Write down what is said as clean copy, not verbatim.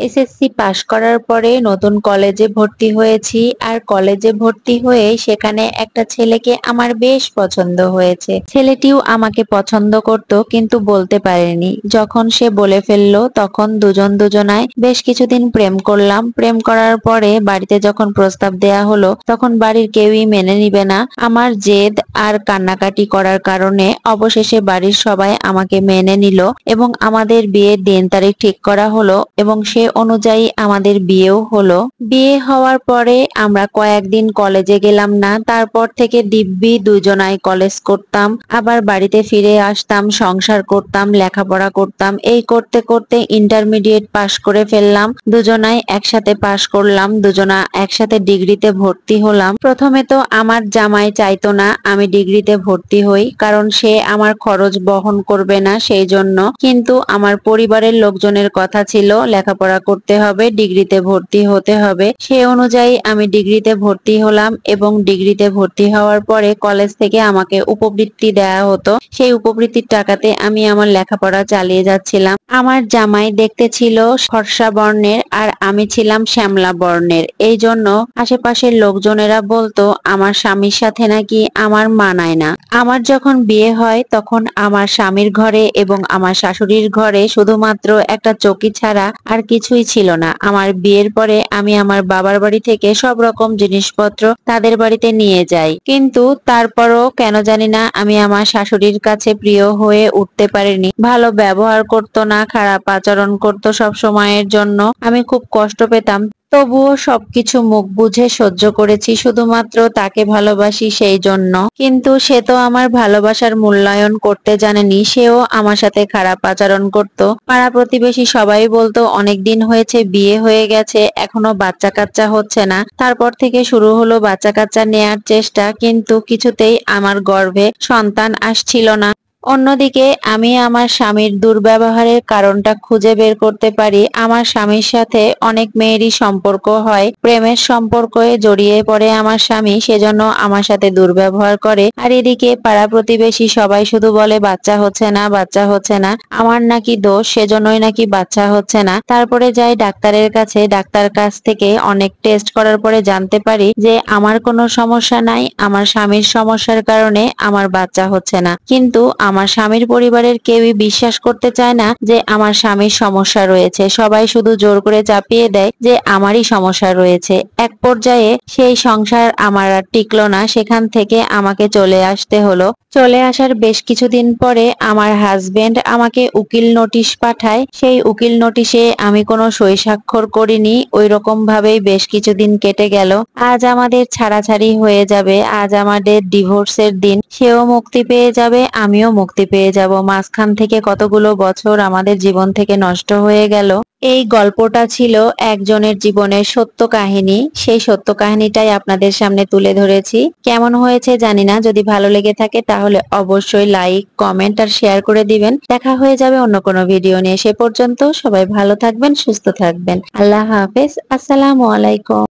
SSC পাশ করার পরে নতুন কলেজে ভর্তি হয়েছি। আর কলেজে ভর্তি হয়ে সেখানে একটা ছেলেকে আমার বেশ পছন্দ হয়েছে। ছেলেটিও আমাকে পছন্দ করত কিন্তু বলতে পারেনি। যখন সে বলে ফেললো তখন দুজন দুজনায় বেশ কিছুদিন প্রেম করলাম। প্রেম করার পরে বাড়িতে যখন প্রস্তাব দেয়া হলো তখন বাড়ির কেউই মেনে নিবে না। আমার জেদ আর কান্নাকাটি করার কারণে অবশেষে বাড়ির সবাই আমাকে মেনে নিল এবং আমাদের বিয়ের দিন তারিখ ঠিক করা হলো এবং সে অনুযায়ী আমাদের বিয়েও হলো। বিয়ে হওয়ার পরে আমরা কয়েকদিন কলেজে গেলাম না। তারপর থেকে দিব্যি দুজনাই কলেজ করতাম, আবার বাড়িতে ফিরে আসতাম, সংসার করতাম, লেখাপড়া করতাম। এই করতে করতে ইন্টারমিডিয়েট পাশ করে ফেললাম। দুজনাই একসাথে পাশ করলাম, দুজনা একসাথে ডিগ্রিতে ভর্তি হলাম। প্রথমে তো আমার জামাই চাইতো না আমি ডিগ্রিতে ভর্তি হই, কারণ সে আমার খরচ বহন করবে না সেই জন্য। কিন্তু আমার পরিবারের লোকজনের কথা ছিল লেখাপড়া করতে হবে, ডিগ্রিতে ভর্তি হতে হবে। সে অনুযায়ী আমি ডিগ্রিতে ভর্তি হলাম এবং ডিগ্রিতে ভর্তি হওয়ার পরে কলেজ থেকে আমাকে উপবৃত্তি দেয়া হতো। সেই উপবৃত্তির টাকাতে আমি আমার লেখাপড়া চালিয়ে যাচ্ছিলাম। আমার জামাই দেখতে ছিল ফর্সা বর্ণের আর আমি ছিলাম শ্যামলা বর্ণের। এই জন্য আশেপাশের লোকজনেরা বলতো আমার স্বামীর সাথে নাকি আমার মানায় না। আমার যখন বিয়ে হয় তখন আমার স্বামীর ঘরে এবং আমার শাশুড়ির ঘরে শুধুমাত্র একটা চৌকি ছাড়া আর কিছুই ছিল না। আমার বিয়ের পরে আমি আমার বাবার বাড়ি থেকে সব রকম জিনিসপত্র তাদের বাড়িতে নিয়ে যাই, কিন্তু তারপরও কেন জানি না আমি আমার শাশুড়ির কাছে প্রিয় হয়ে উঠতে পারিনি। ভালো ব্যবহার করতো না, খারাপ আচরণ করতো সব সময়ের জন্য। আমি খুব কষ্ট পেতাম, তবুও সবকিছু মুখ বুঝে সহ্য করেছি, শুধুমাত্র তাকে ভালোবাসি সেই জন্য। কিন্তু সে তো আমার ভালোবাসার মূল্যায়ন করতে জানেনি, সেও আমার সাথে খারাপ আচরণ করত। পাড়া প্রতিবেশী সবাই বলতো অনেকদিন হয়েছে বিয়ে হয়ে গেছে, এখনো বাচ্চা কাচ্চা হচ্ছে না। তারপর থেকে শুরু হলো বাচ্চা কাচ্চা নেয়ার চেষ্টা, কিন্তু কিছুতেই আমার গর্ভে সন্তান আসছিল না। অন্যদিকে আমি আমার স্বামীর দুর্ব্যবহারের কারণটা খুঁজে বের করতে পারি। আমার স্বামীর সাথে অনেক মেয়েরই সম্পর্ক হয়, প্রেমের সম্পর্কে জড়িয়ে পড়ে আমার স্বামী, সেজন্য আমার সাথে দুর্ব্যবহার করে। আর এদিকে পাড়া প্রতিবেশী সবাই শুধু বলে বাচ্চা হচ্ছে না, বাচ্চা হচ্ছে না। আমার নাকি দোষ, সেজন্যই নাকি বাচ্চা হচ্ছে না। তারপরে যাই ডাক্তারের কাছে, ডাক্তার কাছ থেকে অনেক টেস্ট করার পরে জানতে পারি যে আমার কোনো সমস্যা নাই, আমার স্বামীর সমস্যার কারণে আমার বাচ্চা হচ্ছে না। কিন্তু আমার স্বামীর পরিবারের কেউই বিশ্বাস করতে চায় না যে আমার স্বামীর সমস্যা রয়েছে। সবাই শুধু জোর করে চাপিয়ে দেয় যে আমারই সমস্যা রয়েছে। এক পর্যায়ে সেই সংসার আমার আর টিকলো না, সেখান থেকে আমাকে চলে আসতে হলো। চলে আসার বেশ কিছুদিন পরে আমার হাজবেন্ড আমাকে উকিল নোটিশ পাঠায়। সেই উকিল নোটিশে আমি কোনো সই স্বাক্ষর করিনি। ওই রকম ভাবেই বেশ কিছুদিন কেটে গেল। আজ আমাদের ছাড়াছাড়ি হয়ে যাবে, আজ আমাদের ডিভোর্সের দিন। সেও মুক্তি পেয়ে যাবে, আমিও মুক্তি পেয়ে যাব। মাঝখান থেকে কতগুলো বছর আমাদের জীবন থেকে নষ্ট হয়ে গেল। এই গল্পটা ছিল একজনের জীবনের সত্য কাহিনী। সেই সত্য কাহিনীটাই আপনাদের সামনে তুলে ধরেছি। কেমন হয়েছে জানি না, যদি ভালো লেগে থাকে তাহলে অবশ্যই লাইক, কমেন্ট আর শেয়ার করে দিবেন। দেখা হয়ে যাবে অন্য কোনো ভিডিও নিয়ে। সে পর্যন্ত সবাই ভালো থাকবেন, সুস্থ থাকবেন। আল্লাহ হাফেজ, আসসালামু আলাইকুম।